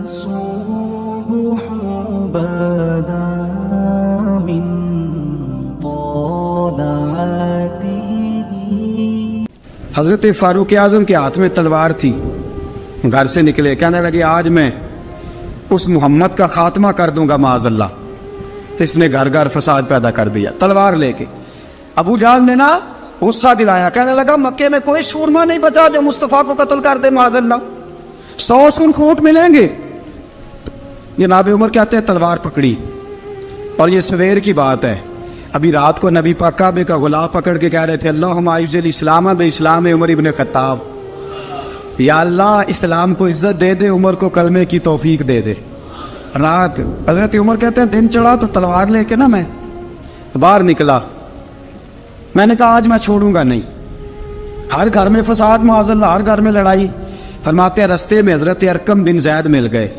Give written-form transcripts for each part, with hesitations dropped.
الصبح بدا من طلعته. حضرت فاروق اعظم کے ہاتھ میں تلوار تھی. گھر سے نکلے, کہنے لگے آج میں اس محمد کا خاتمہ کر دوں گا معاذ اللہ. تو اس نے گھر گھر فساد پیدا کر دیا تلوار لے کے. ابو جہل نے نا غصہ دلایا, کہنے لگا مکے میں کوئی سورما نہیں بچا جو مصطفیٰ کو قتل کر دے معاذ اللہ, 100 سن کھوٹ ملیں گے. جناب عمر کہتے ہیں تلوار پکڑی, اور یہ سویر کی بات ہے. ابھی رات کو نبی پاک کعبے کا غلاف پکڑ کے کہہ رہے تھے اللہم اعز الاسلام باسلام عمر ابن خطاب, یا اللہ اسلام کو عزت دے دے, عمر کو کلمے کی توفیق دے دے. رات حضرت عمر کہتے ہیں دن چڑھا تو تلوار لے کے نا میں باہر نکلا. میں نے کہا آج میں چھوڑوں گا نہیں. ہر گھر میں فساد معاذ اللہ, ہر گھر میں لڑائی. فرماتے ہیں رستے میں حضرت ارقم بن زید مل گئے.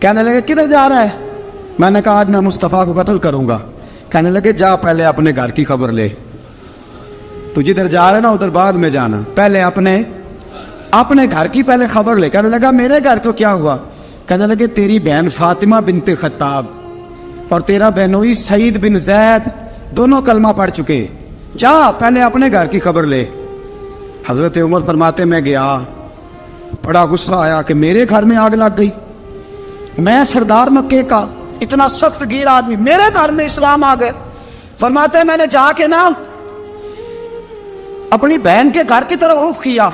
کہنے لگے کدھر جا رہا ہے؟ میں نے کہا آج میں مصطفیٰ کو قتل کروں گا. کہنے لگے جا پہلے اپنے گھر کی خبر لے, تو جدھر جا رہے نا ادھر بعد میں جانا, پہلے اپنے گھر کی پہلے خبر لے. کہنے لگا میرے گھر کو کیا ہوا؟ کہنے لگے تیری بہن فاطمہ بنت خطاب اور تیرا بہنوئی سعید بن زید دونوں کلمہ پڑھ چکے, جا پہلے اپنے گھر کی خبر لے. حضرت عمر فرماتے میں گیا, بڑا غصہ آیا کہ میرے گھر میں آگ لگ گئی. میں سردار مکے کا اتنا سخت گیر آدمی, میرے گھر میں اسلام آ گئے. فرماتے ہیں میں نے جا کے نا اپنی بہن کے گھر کی طرف رخ کیا,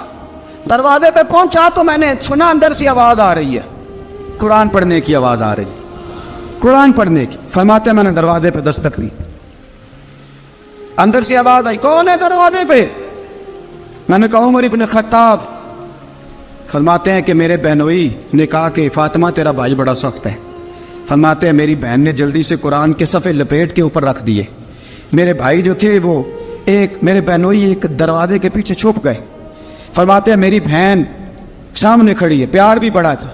دروازے پہ پہنچا تو میں نے سنا اندر سے آواز آ رہی ہے, قرآن پڑھنے کی آواز آ رہی, قرآن پڑھنے کی. فرماتے ہیں میں نے دروازے پہ دستک دی, اندر سے آواز آئی کون ہے دروازے پہ؟ میں نے کہا عمر ابن خطاب. فرماتے ہیں کہ میرے بہنوئی نے کہا کہ فاطمہ تیرا بھائی بڑا سخت ہے. فرماتے ہیں میری بہن نے جلدی سے قرآن کے صفحے لپیٹ کے اوپر رکھ دیے. میرے بھائی جو تھے وہ میرے بہنوئی ایک دروازے کے پیچھے چھپ گئے. فرماتے ہیں میری بہن سامنے کھڑی ہے, پیار بھی بڑا تھا.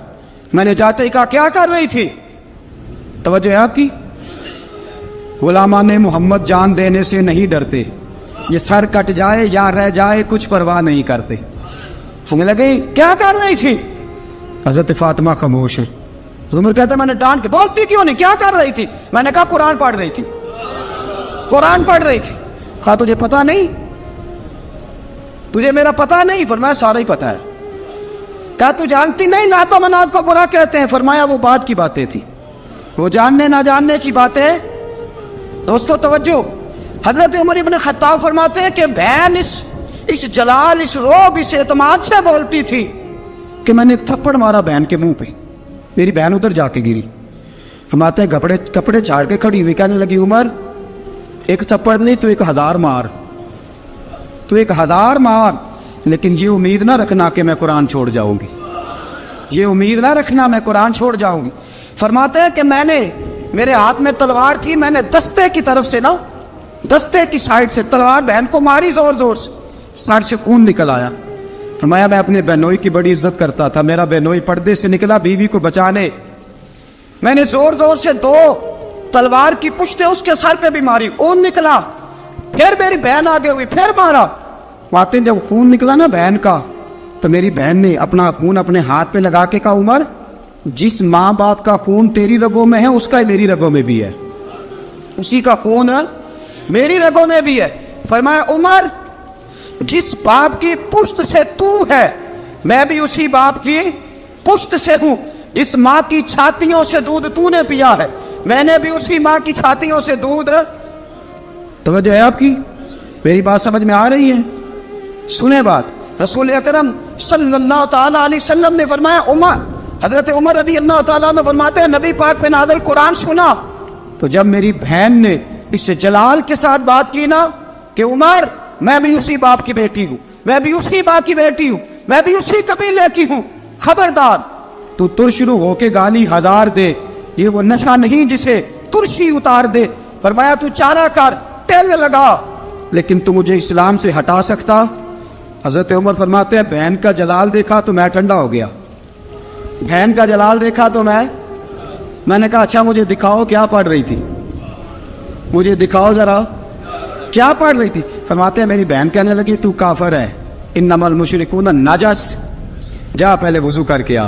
میں نے جاتے ہی کہا کیا کر رہی تھی؟ توجہ ہے آپ کی؟ غلامان محمد جان دینے سے نہیں ڈرتے, یہ سر کٹ جائے یا رہ جائے کچھ پرواہ نہیں کرتے. ہمیں لگے کیا کر رہی تھی؟ حضرت فاطمہ خاموش ہیں. عمر کہتا ہے میں نے ڈانٹ کے, بولتی کیوں نہیں, کیا کر رہی تھی؟ میں نے کہا قرآن پڑھ رہی تھی, قرآن پڑھ رہی تھی. کہا تجھے پتا نہیں, تجھے میرا پتا نہیں؟ فرمایا سارا ہی پتا ہے. کہا تو جانتی نہیں لات و منات کو برا کہتے ہیں؟ فرمایا وہ بات کی باتیں تھی, وہ جاننے نہ جاننے کی باتیں. دوستو توجہ, حضرت عمر ابن خطاب فرماتے ہیں کہ بہن اس جلال, اس روب, اس اعتماد سے بولتی تھی کہ میں نے ایک تھپڑ مارا بہن کے منہ پہ, میری بہن ادھر جا کے گری. فرماتے ہیں کپڑے جھاڑ کے کھڑی ہوئی, کہنے لگی عمر ایک تھپڑ نہیں تو 1000 مار, تو 1000 مار, لیکن یہ امید نہ رکھنا کہ میں قرآن چھوڑ جاؤں گی, یہ امید نہ رکھنا میں قرآن چھوڑ جاؤں گی. فرماتے ہیں کہ میرے ہاتھ میں تلوار تھی, میں نے دستے کی طرف سے نا, دستے کی سائڈ سے تلوار بہن کو ماری زور زور سے, سائڈ سے خون نکل آیا. فرمایا میں اپنے بہنوئی کی بڑی عزت کرتا تھا, میرا بہنوئی پردے سے نکلا بیوی کو بچانے, میں نے زور زور سے 2 تلوار کی پشتیں اس کے سر پہ بھی ماری, خون نکلا. پھر میری بہن آگے ہوئی, پھر مارا. واقعی جب خون نکلا نا بہن کا, تو میری بہن نے اپنا خون اپنے ہاتھ پہ لگا کے کہا عمر جس ماں باپ کا خون تیری رگوں میں ہے اس کا میری رگوں میں بھی ہے, اسی کا خون میری رگوں میں بھی ہے. فرمایا عمر جس باپ کی پشت سے تو ہے میں بھی اسی باپ کی پشت سے ہوں, جس ماں کی چھاتیوں سے دودھ تو نے پیا ہے میں نے بھی اسی ماں کی چھاتیوں سے دودھ. توجہ ہے آپ کی؟ میری بات سمجھ میں آ رہی ہے؟ سنیں بات. رسول اکرم صلی اللہ تعالیٰ علیہ وسلم نے فرمایا, حضرت عمر رضی اللہ تعالیٰ نے فرماتے ہیں نبی پاک پہ نازل قرآن سنا تو جب میری بہن نے اس جلال کے ساتھ بات کی نا کہ عمر میں بھی اسی باپ کی بیٹی ہوں, میں بھی اسی باپ کی بیٹی ہوں, میں بھی اسی قبیلے کی ہوں, خبردار تو ترشرو ہو کے گالی 1000 دے, یہ وہ نشہ نہیں جسے ترشی اتار دے. فرمایا تو چارہ کر, ٹیل لگا, لیکن تو مجھے اسلام سے ہٹا سکتا؟ حضرت عمر فرماتے ہیں بہن کا جلال دیکھا تو میں ٹھنڈا ہو گیا, بہن کا جلال دیکھا تو میں نے کہا اچھا مجھے دکھاؤ کیا پڑھ رہی تھی, مجھے دکھاؤ ذرا کیا پڑھ رہی تھی. فرماتے ہیں میری بہن کہنے لگی تو کافر ہے, انما المشرکون نجس, جا پہلے وضو کر کے آ.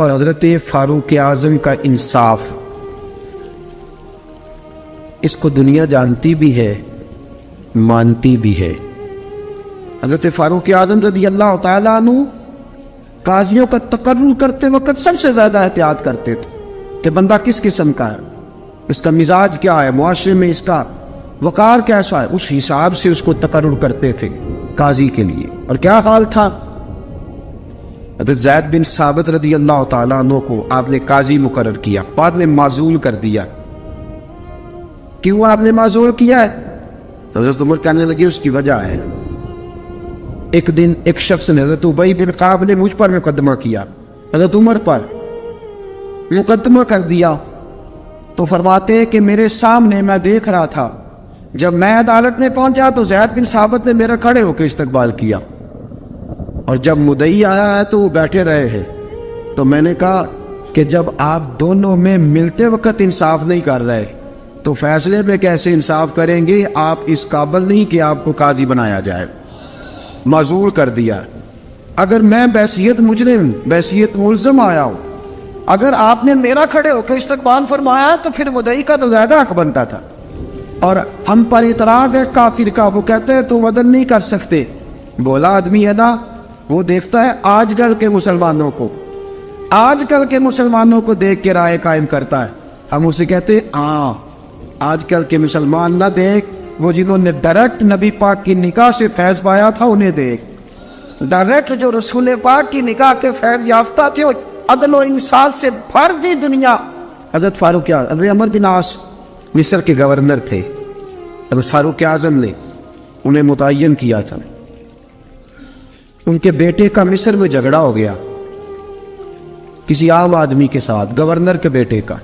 اور حضرت فاروق اعظم کا انصاف، اس کو دنیا جانتی بھی ہے، مانتی بھی ہے۔ حضرت فاروق اعظم رضی اللہ تعالیٰ عنہ قاضیوں کا تقرر کرتے وقت سب سے زیادہ احتیاط کرتے تھے کہ بندہ کس قسم کا ہے، اس کا مزاج کیا ہے، معاشرے میں اس کا وقار کیسا ہے، اس حساب سے اس کو تقرر کرتے تھے قاضی کے لیے۔ اور کیا حال تھا، حضرت زید بن ثابت رضی اللہ تعالیٰ عنہ کو آپ نے قاضی مقرر کیا، بعد میں معزول کر دیا۔ کیوں آپ نے معزول کیا ہے؟ تو حضرت عمر کہنے لگے اس کی وجہ ہے، ایک دن ایک شخص نے، حضرت ابی بن کعب نے مجھ پر مقدمہ کیا، حضرت عمر پر مقدمہ کر دیا، تو فرماتے ہیں کہ میرے سامنے میں دیکھ رہا تھا، جب میں عدالت میں پہنچا تو زید بن ثابت نے میرا کھڑے ہو کے استقبال کیا، اور جب مدعی آیا ہے تو وہ بیٹھے رہے ہیں۔ تو میں نے کہا کہ جب آپ دونوں میں ملتے وقت انصاف نہیں کر رہے تو فیصلے میں کیسے انصاف کریں گے؟ آپ اس قابل نہیں کہ آپ کو قاضی بنایا جائے، معزول کر دیا۔ اگر میں بحیثیت مجرم، بحیثیت ملزم آیا ہوں، اگر آپ نے میرا کھڑے ہو کے استقبال فرمایا تو پھر مدعی کا تو زیادہ حق بنتا تھا۔ اور ہم پر اعتراض ہے کافر کا، وہ کہتے ہیں تم عدل نہیں کر سکتے۔ بولا آدمی ہے نا، وہ دیکھتا ہے آج کل کے مسلمانوں کو، آج کل کے مسلمانوں کو دیکھ کے رائے قائم کرتا ہے۔ ہم اسے کہتے ہیں ہاں آج کل کے مسلمان نہ دیکھ، وہ جنہوں نے ڈائریکٹ نبی پاک کی نکاح سے فیض پایا تھا انہیں دیکھ، ڈائریکٹ جو رسول پاک کی نکاح کے فیض یافتہ تھے، عدل و انصاف سے بھر دی دنیا۔ حضرت فاروق اعظم، حضرت عمرو بن عاص مصر کے گورنر تھے، حضرت فاروق اعظم نے انہیں متعین کیا تھا۔ ان کے بیٹے کا مصر میں جھگڑا ہو گیا کسی عام آدمی کے ساتھ، گورنر کے بیٹے کا،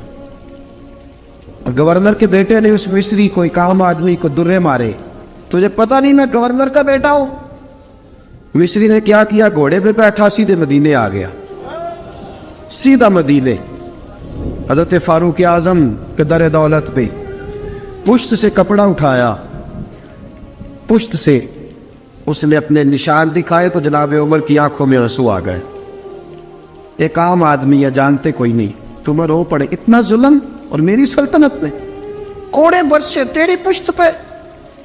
اور گورنر کے بیٹے نے اس مصری کو، ایک عام آدمی کو درے مارے۔ تجھے پتہ نہیں میں گورنر کا بیٹا ہوں؟ مصری نے کیا کیا، گھوڑے پہ بیٹھا سیدھے مدینے آ گیا، سیدھا مدینے۔ حضرت فاروق اعظم کے در دولت پہ پشت سے کپڑا اٹھایا، پشت سے اس نے اپنے نشان دکھائے تو جناب عمر کی آنکھوں میں آنسو آ گئے۔ ایک عام آدمی ہے، جانتے کوئی نہیں، تم رو پڑے، اتنا ظلم، اور میری سلطنت میں کوڑے برسے تیری پشت پہ،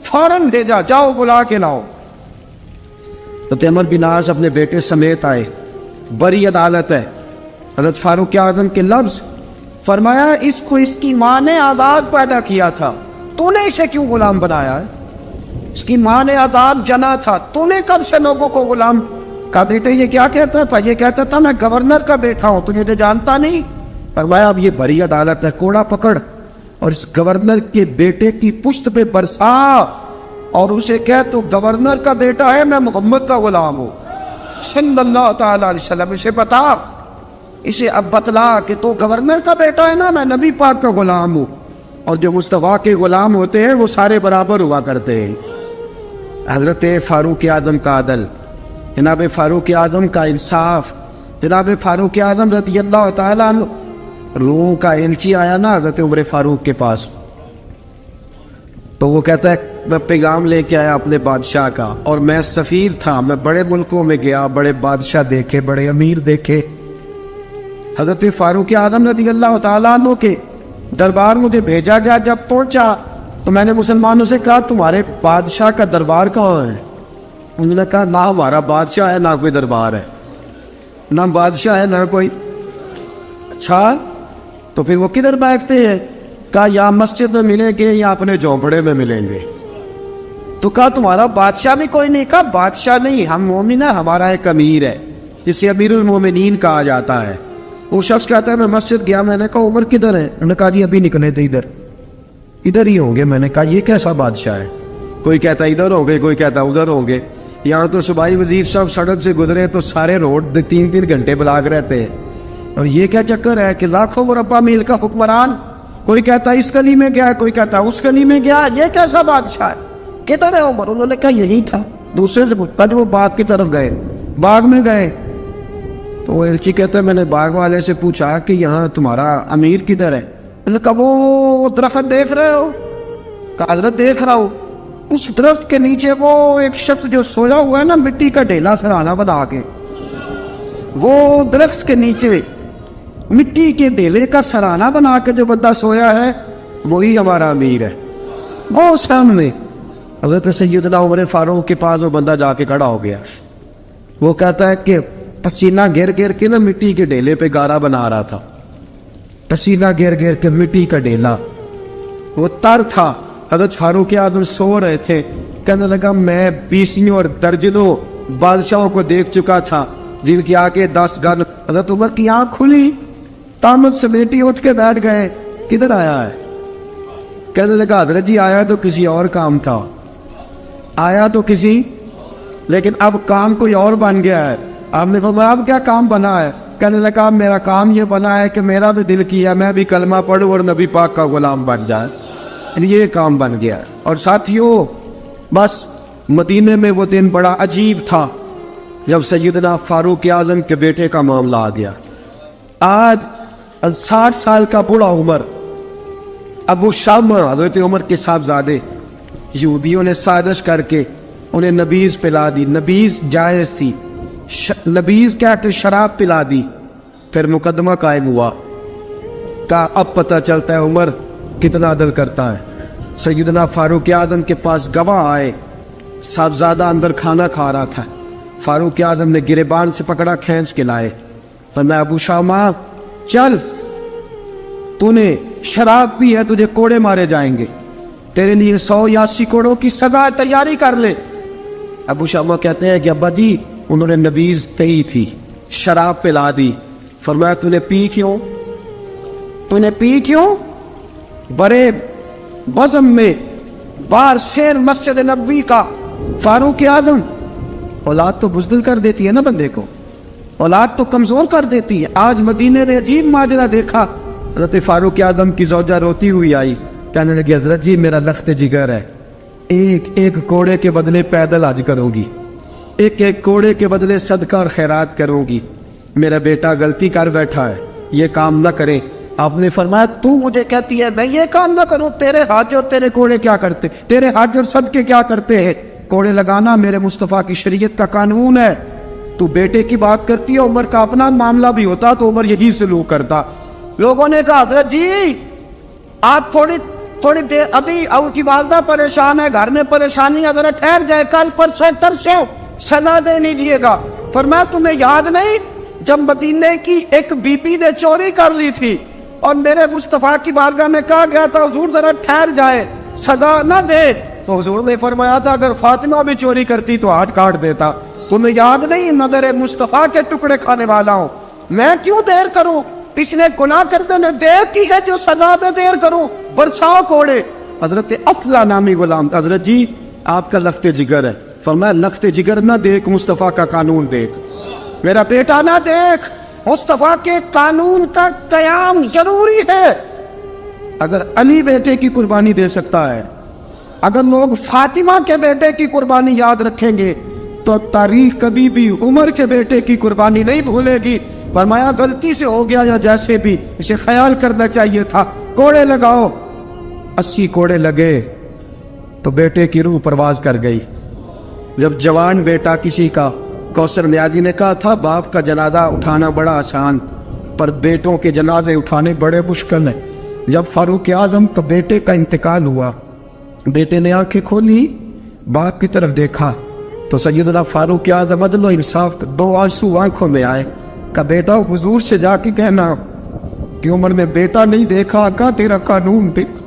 فوراً بھیجا، جاؤ بلا کے لاؤ۔ حضرت عمر بن عاص اپنے بیٹے سمیت آئے، بڑی عدالت ہے، حضرت فاروق اعظم کے لفظ، فرمایا اس کو اس کی ماں نے آزاد پیدا کیا تھا، تو نے اسے کیوں غلام بنایا ہے؟ اس کی ماں نے آزاد جنا تھا، تو نے کب سے لوگوں کو غلام کا؟ بیٹے یہ کیا کہتا تھا؟ یہ کہتا تھا میں گورنر کا بیٹا ہوں، تجھے تو جانتا نہیں۔ فرمایا اب یہ بڑی عدالت ہے، کوڑا پکڑ اور اس گورنر کے بیٹے کی پشت پہ برسا، اور اسے کہہ تو گورنر کا بیٹا ہے، میں محمد کا غلام ہوں صلی اللہ تعالی علیہ وسلم۔ اسے بتا، اسے اب بتلا کہ تو گورنر کا بیٹا ہے نا، میں نبی پاک کا غلام ہوں، اور جو مصطفیٰ کے غلام ہوتے ہیں وہ سارے برابر ہوا کرتے ہیں۔ حضرت فاروق اعظم کا عدل، جناب فاروق اعظم کا انصاف، جناب فاروق اعظم رضی اللہ تعالیٰ عنہ۔ روم کا ایلچی آیا نا حضرت عمر فاروق کے پاس، تو وہ کہتا ہے میں پیغام لے کے آیا اپنے بادشاہ کا، اور میں سفیر تھا، میں بڑے ملکوں میں گیا، بڑے بادشاہ دیکھے، بڑے امیر دیکھے۔ حضرت فاروق اعظم رضی اللہ تعالیٰ عنہ کے دربار مجھے بھیجا گیا، جب پہنچا تو میں نے مسلمانوں سے کہا تمہارے بادشاہ کا دربار کہاں ہے؟ انہوں نے کہا نہ ہمارا بادشاہ ہے نہ کوئی دربار ہے، نہ بادشاہ ہے نہ کوئی۔ اچھا تو پھر وہ کدھر بیٹھتے ہیں؟ کہا یا مسجد میں ملیں گے یا اپنے جھونپڑے میں ملیں گے۔ تو کہا تمہارا بادشاہ بھی کوئی نہیں؟ کہا بادشاہ نہیں، ہم مومن ہیں، ہمارا ایک امیر ہے جسے امیر المومنین کہا جاتا ہے۔ وہ شخص کہتا ہے میں مسجد گیا، میں نے کہا عمر کدھر ہے؟ انہوں نے کہا جی ابھی نکلے تھے، ادھر ہی ہوں گے۔ میں نے کہا یہ کیسا بادشاہ ہے؟ کوئی کہتا ادھر ہوں گے، کوئی کہتا ادھر ہوں گے۔ یہاں تو صوبائی وزیر صاحب سڑک سے گزرے تو سارے روڈ 3 گھنٹے بلاک رہتے ہیں، اور یہ کیا چکر ہے کہ لاکھوں مربع میل کا حکمران، کوئی کہتا اس گلی میں گیا، کوئی کہتا اس گلی میں گیا، یہ کیسا بادشاہ ہے؟ کدھر ہے عمر؟ انہوں نے کہا یہی تھا۔ دوسرے سے پوچھتا جو وہ باغ کی طرف گئے، باغ میں گئے تو وہ ایلچی کہتا ہے میں نے باغ والے سے پوچھا کہ یہاں تمہارا امیر کدھر ہے؟ انہوں نے کہا وہ درخت دیکھ رہے ہو؟ کہا حضرت دیکھ رہا ہوں۔ اس درخت کے نیچے وہ ایک شخص جو سویا ہوا ہے نا، مٹی کا ڈھیلا سرہانا بنا کے، وہ درخت کے نیچے مٹی کے ڈیلے کا سرانہ بنا کے جو بندہ سویا ہے وہی ہمارا امیر ہے. وہ سامنے حضرت سیدنا عمر فاروق کے پاس وہ بندہ جا کے کھڑا ہو گیا. وہ کہتا ہے کہ پسینہ گر گر کے نا مٹی کے ڈیلے پہ گارا بنا رہا تھا. پسینہ گر گر کے مٹی کا ڈیلا وہ تر تھا. حضرت فاروق اعظم سو رہے تھے. کہنے لگا میں 20 اور درجنوں بادشاہوں کو دیکھ چکا تھا جن کی آنکھیں 10 گن. حضرت عمر کی آنکھ کھلی, تامت سمیٹی اٹھ کے بیٹھ گئے. کدھر آیا ہے؟ کہنے لگا حضرت جی آیا تو کسی اور کام تھا, آیا تو کسی, لیکن اب کام کوئی اور بن گیا ہے. آپ نے فرمایا اب کیا کام بنا ہے؟ کہنے لگا میرا کام یہ بنا ہے کہ میرا بھی دل کیا میں بھی کلمہ پڑھوں اور نبی پاک کا غلام بن جائے. یہ کام بن گیا ہے. اور ساتھیوں بس مدینے میں وہ دن بڑا عجیب تھا جب سیدنا فاروق اعظم کے بیٹے کا معاملہ آ گیا. آج 60 سال کا بوڑھا عمر ابو شامہ حضرت عمر کے صاحبزادے یہودیوں نے سازش کر کے انہیں نبیذ پلا دی. نبیذ جائز تھی, نبیذ کیا کہ شراب پلا دی. پھر مقدمہ قائم ہوا. کہا اب پتہ چلتا ہے عمر کتنا عدل کرتا ہے. سیدنا فاروق اعظم کے پاس گواہ آئے. صاحبزادہ اندر کھانا کھا رہا تھا. فاروق اعظم نے گریبان سے پکڑا, کھینچ کے لائے. فرمایا ابو شامہ چل, تو نے شراب پی ہے, تجھے کوڑے مارے جائیں گے, تیرے لیے 100 یا 80 کوڑوں کی سزا تیاری کر لے. ابو شامہ کہتے ہیں کہ ابا جی انہوں نے نبیذ کہی تھی, شراب پلا دی. فرمایا تو نے پی کیوں؟ تو نے پی کیوں؟ بڑے بزم میں بار شیر مسجد نبوی کا فاروق اعظم. اولاد تو بزدل کر دیتی ہے نا بندے کو, اولاد تو کمزور کر دیتی ہے. آج مدینے نے عجیب ماجرا دیکھا. حضرت فاروق اعظم کی زوجہ روتی ہوئی آئی, کہنے لگی حضرت جی میرا لخت جگر ہے, ایک ایک کوڑے کے بدلے پیدل حج کروں گی, ایک ایک کوڑے کے بدلے صدقہ اور خیرات کروں گی. میرا بیٹا غلطی کر بیٹھا ہے, یہ کام نہ کرے. آپ نے فرمایا تو مجھے کہتی ہے میں یہ کام نہ کروں؟ تیرے حج اور تیرے کوڑے کیا کرتے, تیرے حج اور صدقے کیا کرتے ہیں؟ کوڑے لگانا میرے مصطفیٰ کی شریعت کا قانون ہے. تو بیٹے کی بات کرتی ہے, عمر کا اپنا معاملہ بھی ہوتا تو عمر یہی سلوک کرتا. لوگوں نے کہا حضرت جی آپ تھوڑی دیر, ابھی ان کی والدہ پریشان ہے, گھر میں پریشانی ہے, ذرا ٹھہر جائے, کل پرسوں ترسوں سزا دے لیجیے گا. فرمایا تمہیں یاد نہیں جب مدینے کی ایک بی بی نے چوری کر لی تھی اور میرے مصطفیٰ کی بارگاہ میں کہا گیا تھا حضور ذرا ٹھہر جائے, سزا نہ دے, تو حضور نے فرمایا تھا اگر فاطمہ بھی چوری کرتی تو ہاتھ کاٹ دیتا. تمہیں یاد نہیں نظر مصطفیٰ کے ٹکڑے کھانے والا ہوں, میں کیوں دیر کروں؟ اس نے گناہ کرنے میں دیر کی ہے جو سزا میں دیر کروں, برساؤ کوڑے. حضرت افلا نامی غلام, حضرت جی آپ کا لخت جگر ہے. فرمایا لخت جگر نہ دیکھ, مصطفیٰ کا قانون دیکھ. میرا بیٹا نہ دیکھ, مصطفیٰ کے قانون کا قیام ضروری ہے. اگر علی بیٹے کی قربانی دے سکتا ہے, اگر لوگ فاطمہ کے بیٹے کی قربانی یاد رکھیں گے تو تاریخ کبھی بھی عمر کے بیٹے کی قربانی نہیں بھولے گی. فرمایا غلطی سے ہو گیا یا جیسے بھی, اسے خیال کرنا چاہیے تھا. کوڑے لگاؤ. 80 کوڑے لگے تو بیٹے کی روح پرواز کر گئی. جب جوان بیٹا کسی کا, کوثر نیازی نے کہا تھا باپ کا جنازہ اٹھانا بڑا آسان پر بیٹوں کے جنازے اٹھانے بڑے مشکل ہیں. جب فاروق اعظم کا بیٹے کا انتقال ہوا, بیٹے نے آنکھیں کھولی, باپ کی طرف دیکھا تو سیدنا فاروق اعظم عدل و انصاف, 2 آنسو آنکھوں میں آئے. کہ بیٹا حضور سے جا کے کہنا کہ عمر نے بیٹا نہیں دیکھا, کا تیرا قانون دیکھ,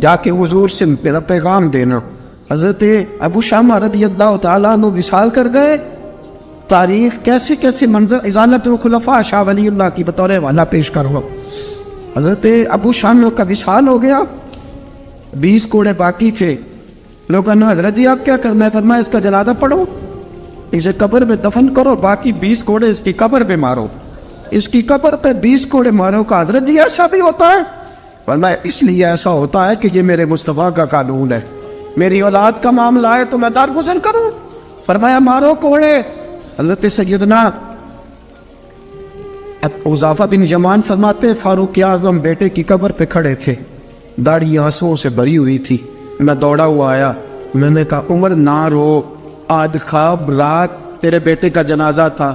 جا کے حضور سے میرا پیغام دینا. حضرت ابو شامہ رضی اللہ تعالیٰ عنہ وصال کر گئے. تاریخ کیسے کیسے منظر ازالت الخلفاء شاہ ولی اللہ کی بطور والا پیش کر رہا. حضرت ابو شامہ کا وصال ہو گیا, 20 کوڑے باقی تھے. لوگوں نے حضرت جی آپ کیا کرنا ہے؟ فرمایا اس کا جنازہ پڑھو, اسے قبر میں دفن کرو, باقی 20 کوڑے اس کی قبر پہ مارو, اس کی قبر پہ 20 کوڑے مارو. کا حضرت جی ایسا بھی ہوتا ہے؟ فرمایا اس لیے ایسا ہوتا ہے کہ یہ میرے مصطفیٰ کا قانون ہے, میری اولاد کا معاملہ ہے تو میں درگزر کروں. فرمایا مارو کوڑے. حضرت سیدنا حذیفہ بن یمان فرماتے فاروق اعظم بیٹے کی قبر پہ کھڑے تھے, داڑھی آنسوؤں سے بھری ہوئی تھی. میں دوڑا ہوا آیا, میں نے کہا عمر نہ رو, آج خواب رات تیرے بیٹے کا جنازہ تھا,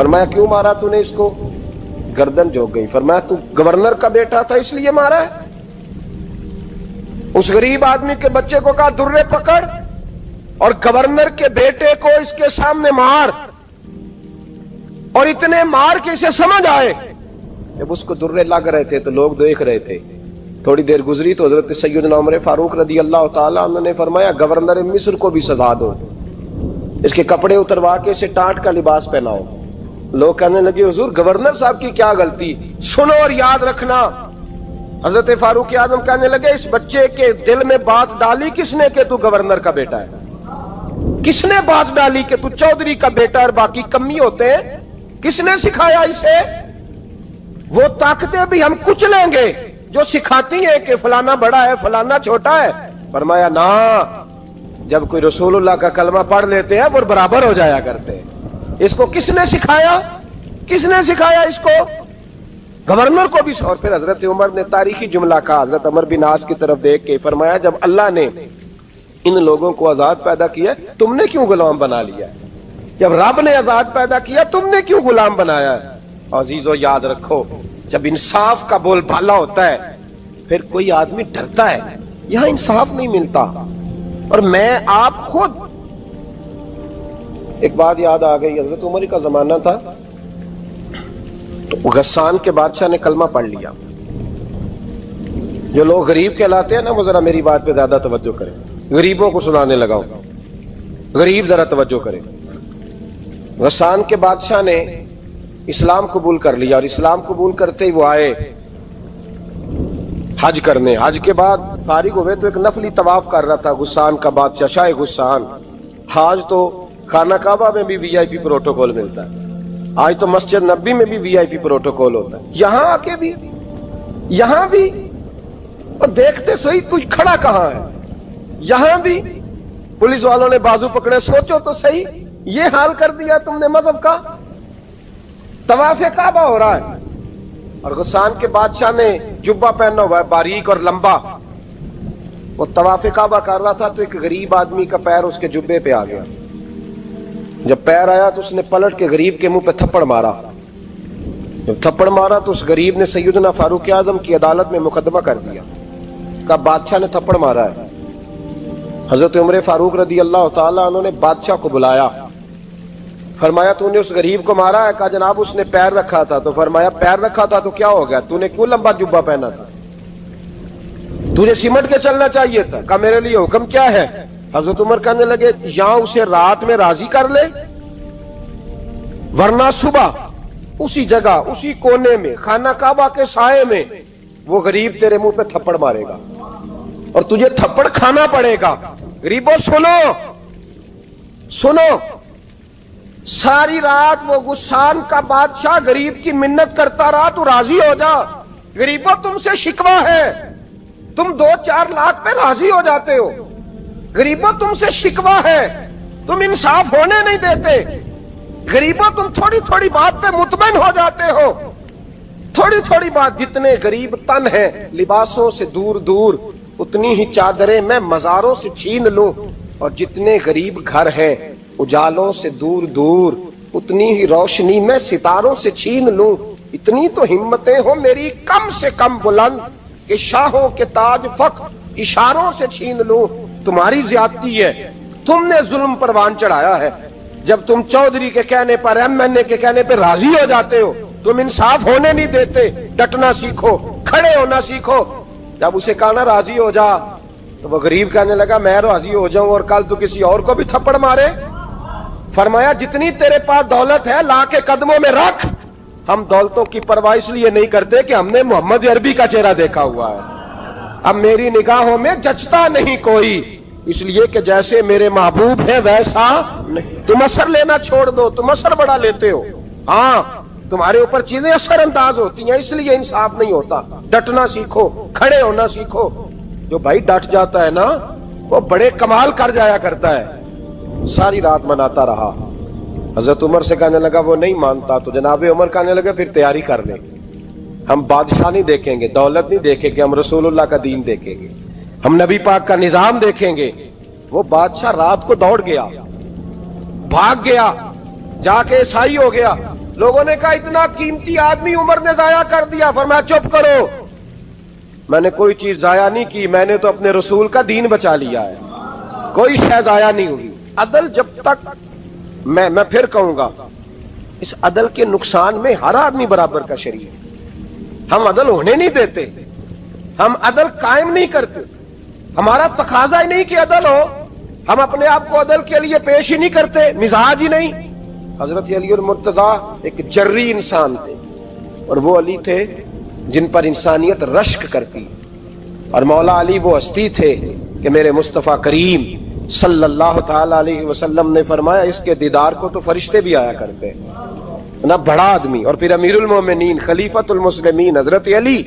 فرمایا کیوں مارا تو نے اس کو؟ گردن جھک گئی. فرمایا تو گورنر کا بیٹا تھا اس لیے مارا ہے؟ اس غریب آدمی کے بچے کو کہا درے پکڑ اور گورنر کے بیٹے کو اس کے سامنے مار, اور اتنے مار کے اسے سمجھ آئے. جب اس کو درے لگ رہے تھے تو لوگ دیکھ رہے تھے. تھوڑی دیر گزری تو حضرت سیدنا عمر فاروق رضی اللہ تعالیٰ عنہ نے فرمایا گورنر مصر کو بھی سزا دو, اس کے کپڑے اتروا کے اسے ٹاٹ کا لباس پہناؤ. لوگ کہنے لگے حضور گورنر صاحب کی کیا غلطی؟ سنو اور یاد رکھنا. حضرت فاروق اعظم کہنے لگے اس بچے کے دل میں بات ڈالی کس نے کہ تو گورنر کا بیٹا ہے؟ کس نے بات ڈالی کہ تو چودھری کا بیٹا اور باقی کمی ہوتے ہیں؟ کس نے سکھایا اسے؟ وہ طاقتیں بھی ہم کچلیں گے جو سکھاتی ہیں کہ فلانا بڑا ہے فلانا چھوٹا ہے. فرمایا نا, جب کوئی رسول اللہ کا کلمہ پڑھ لیتے ہیں وہ برابر ہو جایا کرتے ہیں. اس کو کس نے سکھایا؟ کس نے سکھایا اس کو؟ گورنر کو بھی. اور پھر حضرت عمر نے تاریخی جملہ کہا حضرت عمر بن عاص کی طرف دیکھ کے, فرمایا جب اللہ نے ان لوگوں کو آزاد پیدا کیا تم نے کیوں غلام بنا لیا؟ جب رب نے آزاد پیدا کیا تم نے کیوں غلام بنایا؟ عزیزو یاد رکھو جب انصاف کا بول بالا ہوتا ہے پھر کوئی آدمی ڈرتا ہے. یہاں انصاف نہیں ملتا. اور میں آپ خود ایک بات یاد آ گئی, حضرت عمر کا زمانہ تھا تو غسان کے بادشاہ نے کلمہ پڑھ لیا. جو لوگ غریب کہلاتے ہیں نا وہ ذرا میری بات پہ زیادہ توجہ کریں. غریبوں کو سنانے لگا ہوں, غریب ذرا توجہ کریں. غسان کے بادشاہ نے اسلام قبول کر لیا اور اسلام قبول کرتے ہی وہ آئے حج کرنے. حج کے بعد فارغ ہوئے تو ایک نفلی طواف کر رہا تھا غسان کا بادشاہ شاہ غسان. حج تو خانہ کعبہ میں بھی وی آئی پی پروٹوکول ملتا ہے, آج تو مسجد نبی میں بھی وی آئی پی پروٹوکول ہوتا ہے. یہاں آ کے بھی, یہاں بھی, اور دیکھتے صحیح تو کھڑا کہاں ہے. یہاں بھی پولیس والوں نے بازو پکڑے. سوچو تو صحیح, یہ حال کر دیا تم نے مذہب کا. طواف کعبہ ہو رہا ہے اور غسان کے بادشاہ نے جبہ پہنا ہوا ہے باریک اور لمبا. وہ طواف کعبہ کر رہا تھا تو ایک غریب آدمی کا پیر اس کے جبے پہ آ گیا. جب پیر آیا تو اس نے پلٹ کے غریب کے منہ پہ تھپڑ مارا. جب تھپڑ مارا تو اس غریب نے سیدنا فاروق اعظم کی عدالت میں مقدمہ کر دیا, کہا بادشاہ نے تھپڑ مارا ہے. حضرت عمر فاروق رضی اللہ تعالیٰ عنہ نے بادشاہ کو بلایا. فرمایا تو نے اس غریب کو مارا ہے؟ کہا جناب اس نے پیر رکھا تھا. تو فرمایا پیر رکھا تھا تو کیا ہو گیا؟ تو نے کیوں لمبا جبہ پہنا تھا؟ تجھے سمٹ کے چلنا چاہیے تھا. کہا میرے لیے حکم کیا ہے؟ حضرت عمر کہنے لگے یہاں اسے رات میں راضی کر لے, ورنہ صبح اسی جگہ اسی کونے میں خانہ کعبہ کے سائے میں وہ غریب تیرے منہ پہ تھپڑ مارے گا اور تجھے تھپڑ کھانا پڑے گا. غریبوں سنو سنو, ساری رات وہ غسان کا بادشاہ غریب کی منت کرتا رہا تو راضی ہو جا. غریبوں تم سے شکوہ ہے, تم 2-4 لاکھ پہ راضی ہو جاتے ہو. غریبوں تم سے شکوہ ہے, تم انصاف ہونے نہیں دیتے. غریبوں تم تھوڑی تھوڑی بات پہ مطمئن ہو جاتے ہو. تھوڑی تھوڑی بات, جتنے غریب تن ہیں لباسوں سے دور دور اتنی ہی چادریں میں مزاروں سے چھین لوں, اور جتنے غریب گھر ہیں اجالوں سے دور دور اتنی ہی روشنی میں ستاروں سے چھین لوں. اتنی تو ہمتیں ہو میری کم سے کم بلند کہ شاہوں کے تاج فخر اشاروں سے چھین لوں. تمہاری زیادتی ہے, تم نے ظلم پروان چڑھایا ہے. جب تم چودھری کے کہنے پر ایم این اے کے کہنے پہ راضی ہو جاتے ہو, تم انصاف ہونے نہیں دیتے. ڈٹنا سیکھو, کھڑے ہونا سیکھو. جب اسے کہا نا راضی ہو جا تو وہ غریب کہنے لگا میں راضی ہو جاؤں اور کل تو کسی اور کو بھی تھپڑ مارے. فرمایا جتنی تیرے پاس دولت ہے لا کے قدموں میں رکھ. ہم دولتوں کی پرواہ اس لیے نہیں کرتے کہ ہم نے محمد عربی کا چہرہ دیکھا ہوا ہے. اب میری نگاہوں میں جچتا نہیں کوئی, اس لیے کہ جیسے میرے محبوب ہے ویسا نہیں. تم اثر لینا چھوڑ دو, تم اثر بڑا لیتے ہو. ہاں تمہارے اوپر چیزیں اثر انداز ہوتی ہیں, اس لیے انصاف نہیں ہوتا. ڈٹنا سیکھو, کھڑے ہونا سیکھو. جو بھائی ڈٹ جاتا ہے نا وہ بڑے کمال کر جایا کرتا ہے. ساری رات مناتا رہا. حضرت عمر سے کہنے لگا وہ نہیں مانتا. تو جناب عمر کہنے لگے پھر تیاری کر لیں, ہم بادشاہ نہیں دیکھیں گے, دولت نہیں دیکھیں گے, ہم رسول اللہ کا دین دیکھیں گے, ہم نبی پاک کا نظام دیکھیں گے. وہ بادشاہ رات کو دوڑ گیا, بھاگ گیا, جا کے عیسائی ہو گیا. لوگوں نے کہا اتنا قیمتی آدمی عمر نے ضائع کر دیا. فرمایا چپ کرو, میں نے کوئی چیز ضائع نہیں کی, میں نے تو اپنے رسول کا دین بچا لیا ہے, کوئی شے ضائع نہیں ہوئی. عدل جب تک میں پھر کہوں گا, اس عدل کے نقصان میں ہر آدمی برابر کا شریک ہے. ہم عدل ہونے نہیں دیتے, ہم عدل قائم نہیں کرتے, ہمارا تقاضا ہی نہیں کہ عدل ہو, ہم اپنے آپ کو عدل کے لیے پیش ہی نہیں کرتے, مزاج ہی نہیں. حضرت علی المرتضیٰ ایک جری انسان تھے, اور وہ علی تھے جن پر انسانیت رشک کرتی, اور مولا علی وہ ہستی تھے کہ میرے مصطفیٰ کریم صلی اللہ تعالی علیہ وسلم نے فرمایا اس کے دیدار کو تو فرشتے بھی آیا کرتے نا, بڑا آدمی. اور پھر امیر المومنین خلیفۃ المسلمین حضرت علی,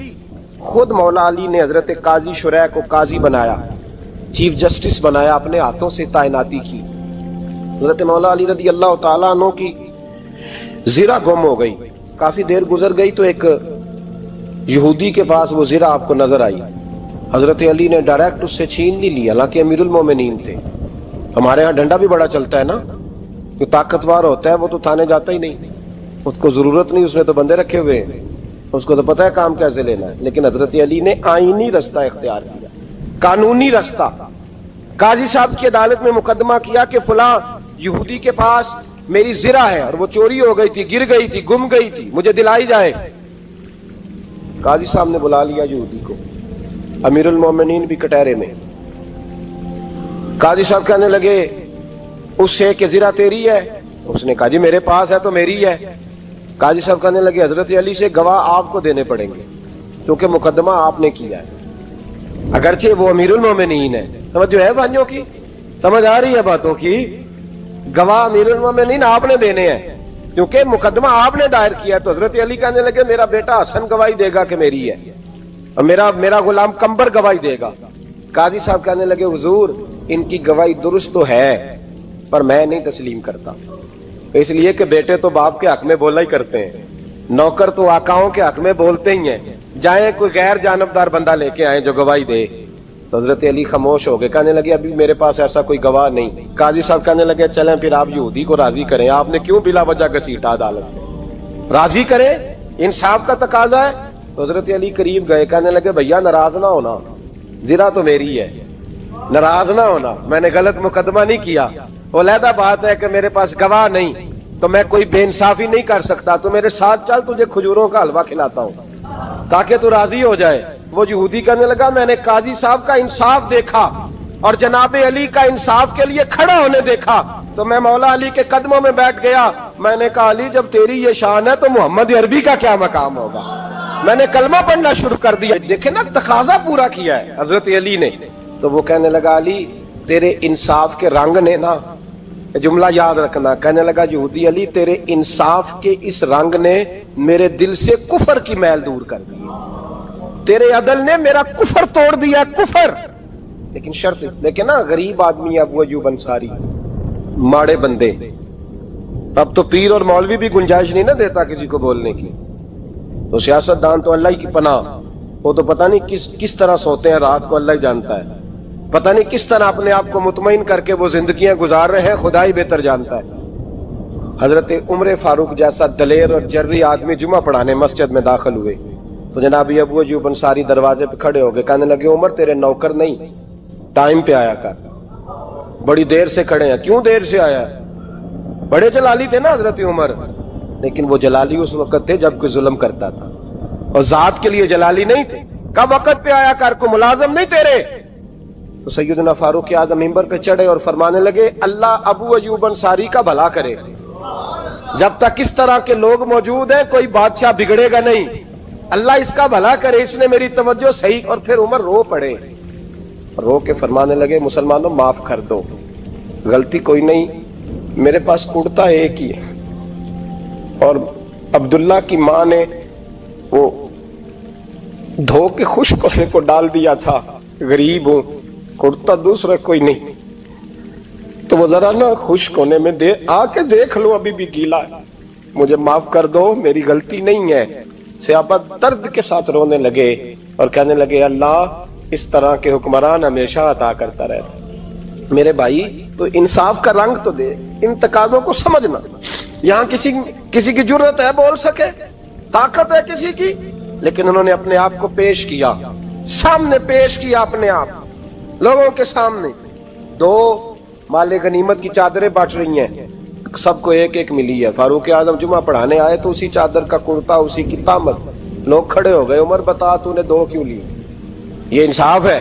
خود مولا علی نے حضرت قاضی شریح کو قاضی بنایا, چیف جسٹس بنایا, اپنے ہاتھوں سے تعیناتی کی. حضرت مولا علی رضی اللہ تعالیٰ عنہ کی زرہ گم ہو گئی, کافی دیر گزر گئی تو ایک یہودی کے پاس وہ زرہ آپ کو نظر آئی. حضرت علی نے ڈائریکٹ اس سے چھین نہیں لی, حالانکہ امیر المومنین تھے. ہمارے ہاں ڈنڈا بھی بڑا چلتا ہے نا, جو طاقتور ہوتا ہے وہ تو تھانے جاتا ہی نہیں, اس کو ضرورت نہیں, اس نے تو بندے رکھے ہوئے ہیں, اس کو تو پتہ ہے کام کیسے لینا ہے. لیکن حضرت علی نے آئینی رستہ اختیار کیا, قانونی رستہ. قاضی صاحب کی عدالت میں مقدمہ کیا کہ فلاں یہودی کے پاس میری زرہ ہے اور وہ چوری ہو گئی تھی, گر گئی تھی, گم گئی تھی, مجھے دلائی جائے. قاضی صاحب نے بلا لیا یہودی کو, امیر المومنین بھی کٹہرے میں. قاضی صاحب کہنے لگے اس سے کہ زرہ تیری ہے؟ اس نے کہا جی میرے پاس ہے تو میری ہے. قاضی صاحب کہنے لگے حضرت علی سے گواہ آپ کو دینے پڑیں گے کیونکہ مقدمہ آپ نے کیا ہے, اگرچہ وہ امیر المومنین ہے. توجہ ہے بھائیوں کی, سمجھ آ رہی ہے باتوں کی؟ گواہ امیر المومنین آپ نے دینے ہیں کیونکہ مقدمہ آپ نے دائر کیا. تو حضرت علی کہنے لگے میرا بیٹا حسن گواہی دے گا کہ میری ہے, اور میرا غلام کمبر گواہی دے گا. قاضی صاحب کہنے لگے حضور ان کی گواہی درست تو ہے پر میں نہیں تسلیم کرتا, اس لیے کہ بیٹے تو باپ کے حق میں بولا ہی کرتے ہیں, نوکر تو آقاؤں کے حق میں بولتے ہی ہیں, جائیں کوئی غیر جانبدار بندہ لے کے آئیں جو گواہی دے. تو حضرت علی خاموش ہو گئے, کہنے لگے ابھی میرے پاس ایسا کوئی گواہ نہیں. قاضی صاحب کہنے لگے چلیں پھر آپ یہودی کو راضی کریں, آپ نے کیوں بلا وجہ گھسیٹا عدالت میں, راضی کریں, انصاف کا تقاضا ہے. تو حضرت علی قریب گئے, کہنے لگے بھیا ناراض نہ ہونا, زرہ تو میری ہے, ناراض نہ ہونا, میں نے غلط مقدمہ نہیں کیا. علیحدہ بات ہے کہ میرے پاس گواہ نہیں تو میں کوئی بے انصافی نہیں کر سکتا, تو میرے ساتھ چل تجھے کھجوروں کا حلوہ کھلاتا ہوں تاکہ تو راضی ہو جائے. وہ یہودی کہنے لگا میں نے قاضی صاحب کا انصاف دیکھا اور جناب علی کا انصاف کے لیے کھڑا ہونے دیکھا تو میں مولا علی کے قدموں میں بیٹھ گیا. میں نے کہا علی جب تیری یہ شان ہے تو محمد عربی کا کیا مقام ہوگا. میں نے کلمہ پڑھنا شروع کر دیا. دیکھیں نا تقاضا پورا کیا ہے حضرت علی نے. تو وہ کہنے لگا علی تیرے انصاف کے رنگ نے نا, جملہ یاد رکھنا, کہنے لگا یہودی علی تیرے انصاف کے اس رنگ نے میرے دل سے کفر کی میل دور کر دی, تیرے عدل نے میرا کفر توڑ دیا, کفر. لیکن شرط لیکن نا غریب آدمی ابو ایوب انصاری, ماڑے بندے, اب تو پیر اور مولوی بھی گنجائش نہیں نہ دیتا کسی کو بولنے کی. تو سیاست دان تو اللہ کی پناہ, وہ تو پتہ نہیں کس طرح سوتے ہیں رات کو, اللہ ہی جانتا ہے, پتہ نہیں کس طرح اپنے آپ کو مطمئن کر کے وہ زندگیاں گزار رہے ہیں, خدا ہی بہتر جانتا ہے. حضرت عمر فاروق جیسا دلیر اور جرری آدمی جمعہ پڑھانے مسجد میں داخل ہوئے تو جناب ابو ایوب انصاری دروازے پہ کھڑے ہو گئے, کہنے لگے عمر تیرے نوکر نہیں, ٹائم پہ آیا کر, بڑی دیر سے کھڑے ہیں. کیوں دیر سے آیا؟ بڑے جلالی تھے نا حضرت عمر, لیکن وہ جلالی اس وقت تھے جب کوئی ظلم کرتا تھا, اور ذات کے لیے جلالی نہیں تھے. کب وقت پہ آیا کر, کو ملازم نہیں تیرے. تو سیدنا فاروق اعظم ممبر پہ چڑھے اور فرمانے لگے اللہ ابو ایوب انصاری کا بھلا کرے, جب تک اس طرح کے لوگ موجود ہیں کوئی بادشاہ بگڑے گا نہیں, اللہ اس کا بھلا کرے, اس نے میری توجہ صحیح. اور پھر عمر رو پڑے, رو کے فرمانے لگے مسلمانوں معاف کر دو, غلطی کوئی نہیں, میرے پاس کرتا ایک ہی ہے, اور عبداللہ کی ماں نے وہ دھو کے خشک ہونے کو ڈال دیا تھا, غریب ہوں, کرتا دوسرا کوئی نہیں, تو وہ ذرا نا خشک ہونے میں آ کے دیکھ لو ابھی بھی گیلا ہے, مجھے معاف کر دو, میری غلطی نہیں ہے. صحابہ درد کے ساتھ رونے لگے اور کہنے لگے اللہ اس طرح کے حکمران ہمیشہ عطا کرتا رہتا. میرے بھائی تو انصاف کا رنگ تو دے, ان تقاضوں کو سمجھنا. یہاں کسی کی جرت ہے بول سکے؟ طاقت ہے کسی کی؟ لیکن انہوں نے اپنے آپ کو پیش کیا، سامنے پیش کیا اپنے آپ لوگوں کے سامنے. 2 مال غنیمت کی چادریں بانٹ رہی ہیں، سب کو ایک ایک ملی ہے. فاروق اعظم جمعہ پڑھانے آئے تو اسی چادر کا کرتا، اسی کی تامت. لوگ کھڑے ہو گئے، عمر بتا تو نے 2 کیوں لی؟ یہ انصاف ہے؟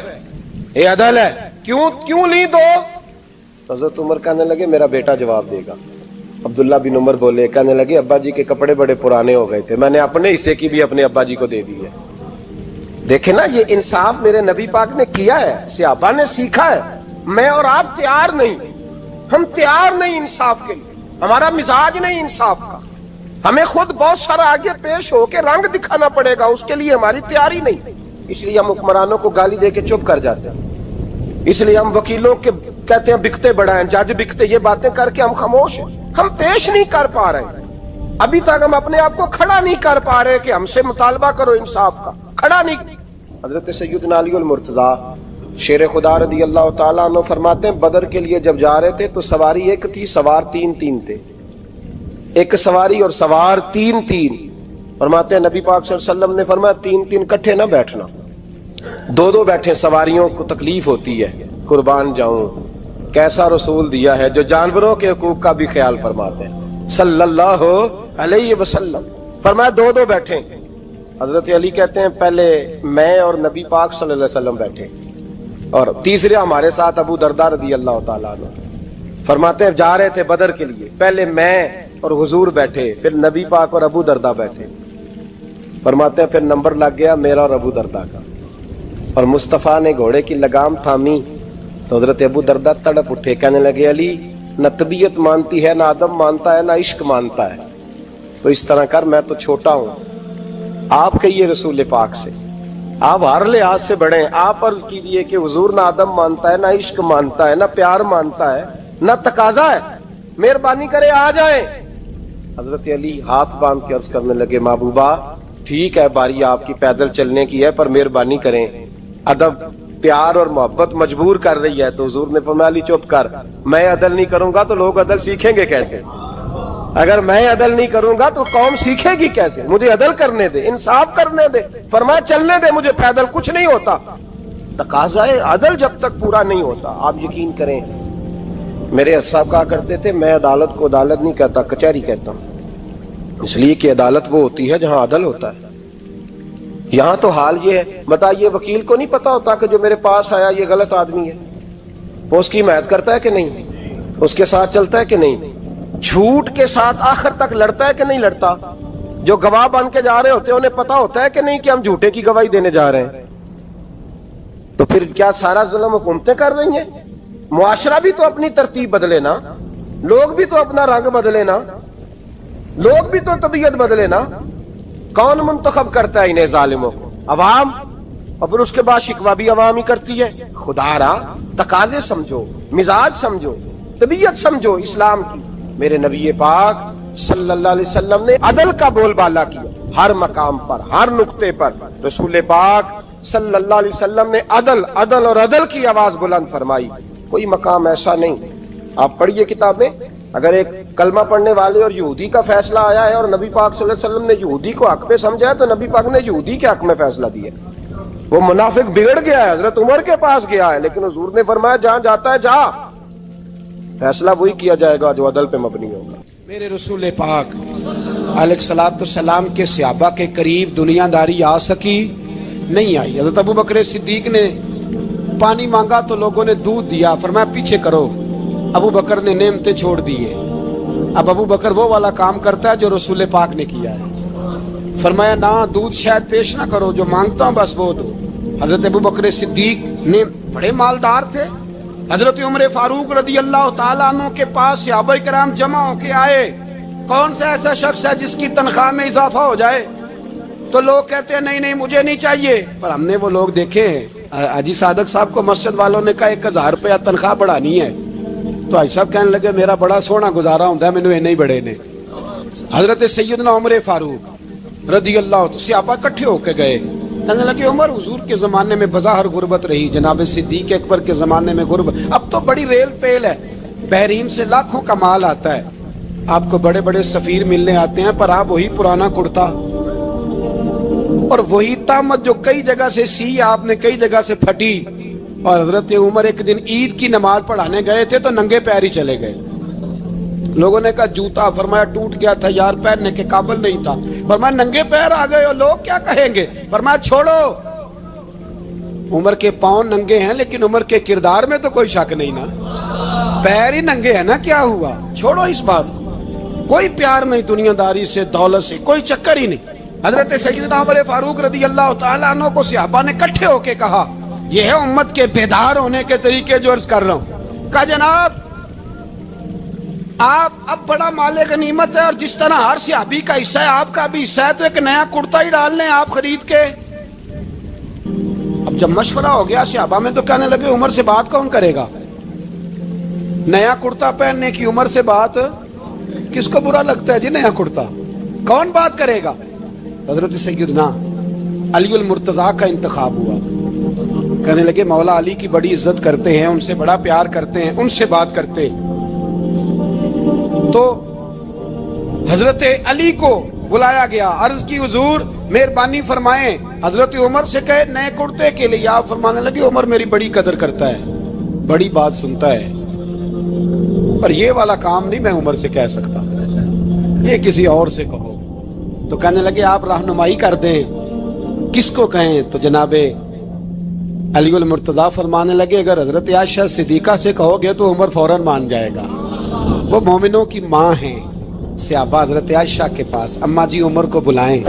یہ عدل ہے؟ کیوں لی 2؟ حضرت عمر کہنے لگے میرا بیٹا جواب دے گا. عبداللہ بن عمر بولے، کہنے لگے ابا جی کے کپڑے بڑے پرانے ہو گئے تھے، میں نے اپنے حصے کی بھی اپنے ابا جی کو دے دی ہے. دیکھیں نا، یہ انصاف میرے نبی پاک نے کیا ہے، صحابہ نے سیکھا ہے. میں اور آپ تیار نہیں، ہم تیار نہیں انصاف کے لیے، ہمارا مزاج نہیں انصاف کا. ہمیں خود بہت سارا آگے پیش ہو کے رنگ دکھانا پڑے گا، اس کے لیے ہماری تیاری نہیں. اس لیے ہم حکمرانوں کو گالی دے کے چپ کر جاتے ہیں. اس لیے ہم وکیلوں کے کہتے ہیں بکتے بڑا ہیں، جج بکتے، یہ باتیں کر کے ہم خاموش ہیں. ہم پیش نہیں کر پا رہے، ابھی تک ہم اپنے آپ کو کھڑا نہیں کر پا رہے کہ ہم سے مطالبہ کرو انصاف کا. کھڑا نہیں. حضرت سیدنا علی المرتضی شیر خدا رضی اللہ تعالیٰ عنہ فرماتے ہیں بدر کے لیے جب جا رہے تھے تو سواری ایک تھی، سوار 3 تھے. ایک سواری اور سوار 3. فرماتے ہیں نبی پاک صلی اللہ علیہ وسلم نے فرمایا 3 کٹھے نہ بیٹھنا، 2 بیٹھے، سواریوں کو تکلیف ہوتی ہے. قربان جاؤں، کیسا رسول دیا ہے جو جانوروں کے حقوق کا بھی خیال فرماتے ہیں صلی اللہ علیہ وسلم. فرمایا 2 بیٹھے. حضرت علی کہتے ہیں پہلے میں اور نبی پاک صلی اللہ علیہ وسلم بیٹھے، اور تیسرے ہمارے ساتھ ابو درداء رضی اللہ تعالیٰ عنہ. فرماتے ہیں جا رہے تھے بدر کے لیے، پہلے میں اور حضور بیٹھے، پھر نبی پاک اور ابو درداء بیٹھے. فرماتے ہیں پھر نمبر لگ گیا میرا اور ابو درداء کا، اور مصطفیٰ نے گھوڑے کی لگام تھامی تو حضرت ابو درداء تڑپ اٹھے، کہنے لگے علی نہ طبیعت مانتی ہے، نہ ادب مانتا ہے، نہ عشق مانتا ہے، تو اس طرح کر، میں تو چھوٹا ہوں، آپ کہیے رسول پاک سے، آپ ہر لحاظ سے بڑے ہیں، آپ عرض کیجئے کہ حضور نہ ادب مانتا ہے، نہ عشق مانتا ہے، نہ پیار مانتا ہے، نہ تقاضا ہے، مہربانی کرے آ جائیں. حضرت علی ہاتھ باندھ کے عرض کرنے لگے محبوبہ ٹھیک ہے، باری آپ کی پیدل چلنے کی ہے، پر مہربانی کریں، ادب پیار اور محبت مجبور کر رہی ہے. تو حضور نے فرمایا علی چپ کر، میں عدل نہیں کروں گا تو لوگ عدل سیکھیں گے کیسے؟ اگر میں عدل نہیں کروں گا تو قوم سیکھے گی کیسے؟ مجھے عدل کرنے دے، انصاف کرنے دے. فرمایا چلنے دے مجھے پیدل، کچھ نہیں ہوتا. تقاضا عدل جب تک پورا نہیں ہوتا، آپ یقین کریں میرے صاحب کہا کرتے تھے میں عدالت کو عدالت نہیں کہتا، کچہری کہتا ہوں، اس لیے کہ عدالت وہ ہوتی ہے جہاں عدل ہوتا ہے. یہاں تو حال یہ ہے، بتائیے وکیل کو نہیں پتا ہوتا کہ جو میرے پاس آیا یہ غلط آدمی ہے، وہ اس کی حمایت کرتا ہے کہ نہیں، اس کے ساتھ چلتا ہے کہ نہیں، جھوٹ کے ساتھ آخر تک لڑتا ہے کہ نہیں لڑتا. جو گواہ بن کے جا رہے ہوتے ہیں انہیں پتا ہوتا ہے کہ نہیں کہ ہم جھوٹے کی گواہی دینے جا رہے ہیں. تو پھر کیا سارا ظلم حکومتیں کر رہی ہیں؟ معاشرہ بھی تو اپنی ترتیب بدلے نا، لوگ بھی تو اپنا رنگ بدلے نا، لوگ بھی تو طبیعت بدلے نا. کون منتخب کرتا ہے انہیں ظالموں کو؟ عوام، اور پھر اس کے بعد شکوہ بھی عوام ہی کرتی ہے. خدا را تقاضے سمجھو، مزاج سمجھو، طبیعت سمجھو اسلام کی. میرے نبی پاک صلی اللہ علیہ وسلم نے عدل کا بول بالا کیا ہر مقام پر، ہر نقطے پر. رسول پاک صلی اللہ علیہ وسلم نے عدل عدل اور عدل کی آواز بلند فرمائی. کوئی مقام ایسا نہیں. آپ پڑھیے کتابیں، اگر ایک کلمہ پڑھنے والے اور یہودی کا فیصلہ آیا ہے اور نبی پاک صلی اللہ علیہ وسلم نے یہودی کو حق پہ سمجھا ہے تو نبی پاک نے یہودی کے حق میں فیصلہ دیا. وہ منافق بگڑ گیا ہے، حضرت عمر کے پاس گیا ہے، لیکن حضور نے فرمایا جہاں جاتا ہے جا، فیصلہ وہی کیا جائے گا جو عدل پہ مبنی ہوگا. میرے رسول پاک علیہ الصلوۃ والسلام کے صحابہ کے قریب دنیا داری آ سکی نہیں آئی. حضرت ابو بکر صدیق نے پانی مانگا تو لوگوں نے دودھ دیا، فرمایا پیچھے کرو. ابو بکر نے نعمتیں چھوڑ دیے. اب ابو بکر وہ والا کام کرتا ہے جو رسول پاک نے کیا ہے. فرمایا نہ دودھ شاید پیش نہ کرو، جو مانگتا ہوں بس وہ دو. حضرت ابو بکر صدیق نے بڑے مالدار تھے. حضرت عمر فاروق رضی اللہ تعالیٰ عنہ کے پاس صحابہ کرام جمع ہو کے آئے. کون سا ایسا شخص ہے جس کی تنخواہ میں اضافہ ہو جائے؟ تو لوگ کہتے ہیں نہیں نہیں مجھے نہیں چاہیے. پر ہم نے وہ لوگ دیکھے ہیں. حاجی صادق صاحب کو مسجد والوں نے کہا 1000 روپیہ تنخواہ بڑھانی ہے، تو حاجی صاحب کہنے لگے میرا بڑا سونا گزارا ہوتا ہے، مینوں نہیں بڑے نے. حضرت سیدنا عمر فاروق رضی اللہ عنہ صحابہ اکٹھے ہو کے گئے. کہنے لگے عمر حضور کے زمانے میں بظاہر غربت رہی، جناب صدیق اکبر کے زمانے میں غربت، اب تو بڑی ریل پیل ہے، بحرین سے لاکھوں کا مال آتا ہے. آپ کو بڑے بڑے سفیر ملنے آتے ہیں، پر آپ وہی پرانا کرتا اور وہی تامت جو کئی جگہ سے سی آپ نے کئی جگہ سے پھٹی. اور حضرت عمر ایک دن عید کی نماز پڑھانے گئے تھے تو ننگے پیر ہی چلے گئے. لوگوں نے کہا جوتا، فرمایا ٹوٹ گیا تھا یار، پہننے کے قابل نہیں تھا. فرمایا ننگے پیر آ گئے ہو، لوگ کیا کہیں گے؟ فرمایا چھوڑو، عمر کے پاؤں ننگے ہیں لیکن عمر کے کردار میں تو کوئی شک نہیں نا، پیر ہی ننگے ہیں نا، کیا ہوا؟ چھوڑو اس بات کو. کوئی پیار نہیں دنیا داری سے، دولت سے، کوئی چکر ہی نہیں. حضرت سیدنا عمر فاروق رضی اللہ تعالیٰ عنہ کو صحابہ نے کٹھے ہو کے کہا، یہ ہے امت کے بیدار ہونے کے طریقے جو عرض کر رہا ہوں. کہا جناب آپ اب بڑا مال غنیمت ہے اور جس طرح ہر صحابی کا حصہ ہے آپ کا بھی حصہ ہے، تو ایک نیا کرتا ہی ڈال لیں آپ خرید کے. اب جب مشورہ ہو گیا صحابہ میں تو کہنے لگے عمر سے بات کون کرے گا؟ نیا کرتا پہننے کی عمر سے بات کس کو برا لگتا ہے جی؟ نیا کرتا کون بات کرے گا؟ حضرت سیدنا علی المرتضیٰ کا انتخاب ہوا. کہنے لگے مولا علی کی بڑی عزت کرتے ہیں، ان سے بڑا پیار کرتے ہیں، ان سے بات کرتے. تو حضرت علی کو بلایا گیا، عرض کی حضور مہربانی فرمائیں. حضرت عمر سے کہے نئے کرتے کے لیے. آپ فرمانے لگے عمر میری بڑی قدر کرتا ہے، بڑی بات سنتا ہے، پر یہ والا کام نہیں میں عمر سے کہہ سکتا، یہ کسی اور سے کہو. تو کہنے لگے آپ رہنمائی کر دیں کس کو کہیں. تو جناب علی المرتضیٰ فرمانے لگے اگر حضرت عائشہ صدیقہ سے کہو گے تو عمر فوراً مان جائے گا، وہ مومنوں کی ماں ہیں. صحابہ حضرت عائشہ کے پاس، اماں جی عمر کو بلائیں،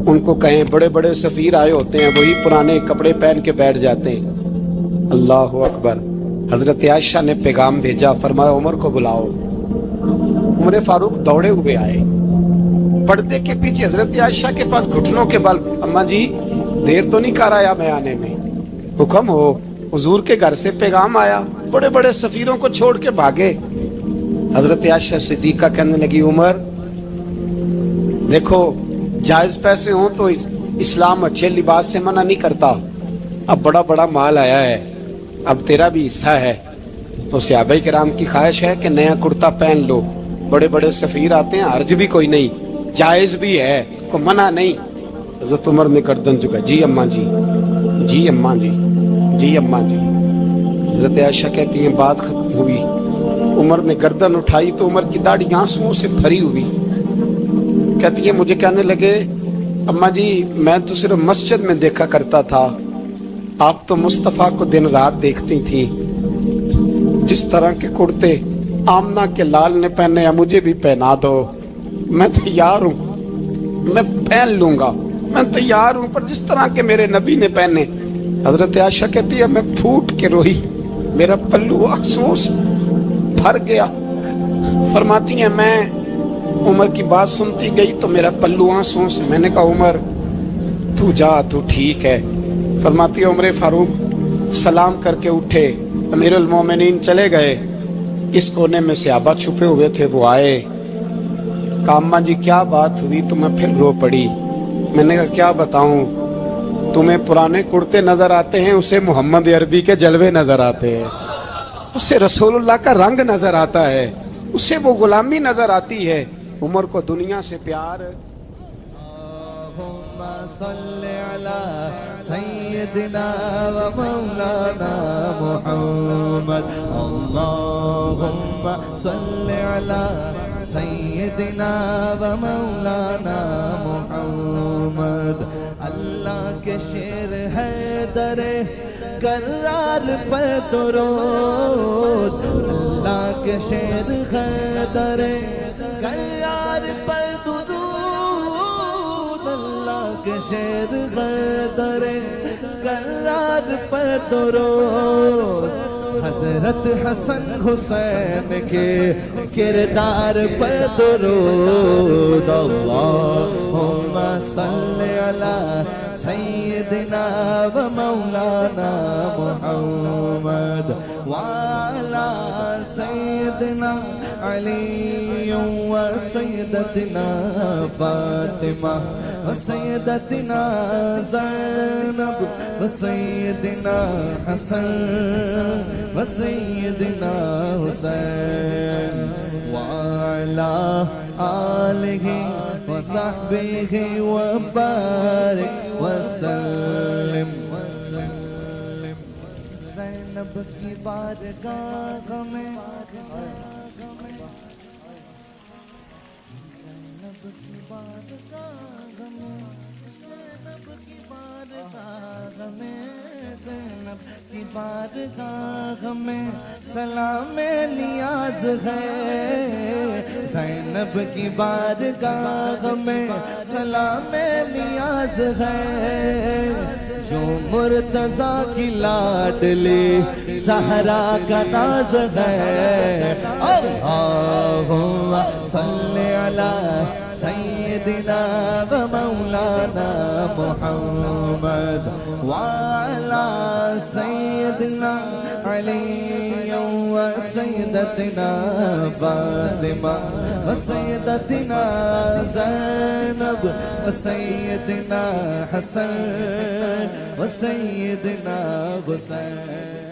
ان کو کہیں بڑے بڑے سفیر آئے ہوتے ہیں، وہی پرانے کپڑے پہن کے بیٹھ جاتے ہیں. اللہ اکبر. حضرت عائشہ نے پیغام بھیجا، فرمایا عمر کو بلاؤ. عمر فاروق دوڑے ہوئے آئے، پردے کے پیچھے حضرت عائشہ کے پاس گھٹنوں کے بل. اماں جی دیر تو نہیں کر آیا میں آنے میں؟ حکم ہو. حضور کے گھر سے پیغام آیا، بڑے بڑے سفیروں کو چھوڑ کے بھاگے. حضرت عائشہ صدیقہ کہنے لگی عمر دیکھو جائز پیسے ہوں تو اسلام اچھے لباس سے منع نہیں کرتا، اب بڑا بڑا مال آیا ہے، اب تیرا بھی حصہ ہے، تو صحابہ کرام کی خواہش ہے کہ نیا کرتا پہن لو. بڑے بڑے سفیر آتے ہیں، حرج بھی کوئی نہیں، جائز بھی ہے، کوئی منع نہیں. حضرت عمر نے گردن جھکا، جی اماں جی، جی اماں جی، جی اماں جی. حضرت عائشہ کہتی ہیں بات ختم ہوئی، عمر نے گردن اٹھائی تو عمر کی داڑھی آنسوؤں سے بھری ہوئی. کہتی ہے مجھے کہنے لگے اماں جی میں تو صرف مسجد میں دیکھا کرتا تھا، آپ تو مصطفیٰ کو دن رات دیکھتی تھی، جس طرح کے کرتے آمنہ کے لال نے پہنے ہیں مجھے بھی پہنا دو، میں تیار ہوں، میں پہن لوں گا، میں تیار ہوں، پر جس طرح کے میرے نبی نے پہنے. حضرت عائشہ کہتی ہے میں پھوٹ کے روئی، میرا پلو آنسوؤں سے بھر گیا. فرماتی ہیں میں عمر کی بات سنتی گئی تو میرا پلو آنسوؤں سے. میں نے کہا عمر تو جا، تو ٹھیک ہے. فرماتی ہے عمر فاروق سلام کر کے اٹھے، امیر المومنین چلے گئے. اس کونے میں صحابہ چھپے ہوئے تھے، وہ آئے. کہا اماں جی کیا بات ہوئی؟ تو میں پھر رو پڑی. میں نے کہا کیا بتاؤں، تمہیں پرانے کرتے نظر آتے ہیں، اسے محمد عربی کے جلوے نظر آتے ہیں، اسے رسول اللہ کا رنگ نظر آتا ہے، اسے وہ غلامی نظر آتی ہے. عمر کو دنیا سے پیار. اللہم صلی علی سیدنا و مولانا محمد. اللہم صلی علی سیدنا و مولانا محمد. اللہ کے شیر ہے در کرار پر درود، اللہ کے شیر ہے در کرار پر درود، اللہ کے شیر ہے در کرار پر درود. حضرت حسن حسین کے کردار پر درود. اللہم صلی علی سیدنا و مولانا محمد وعلی سیدنا علي وسيدتنا فاطمة وسيدتنا زينب وسيدنا حسن وسيدنا حسين وعلى آله وصحبه وبارك وسلم زینب کی بارگاہ میں زینب کی بارگاہ میں زینب کی بارگاہ میں زینب کی بارگاہ میں سلام نیاز ہے زینب کی بارگاہ میں سلام نیاز ہے جو مرتضیٰ کی لاڈلی زہرا کا ناز ہے اللہم صلی علی سیدنا و مولانا محمد وعلی سیدنا علی و سیدتنا فاطمہ و سیدتنا زینب و سیدنا حسن و سیدنا حسین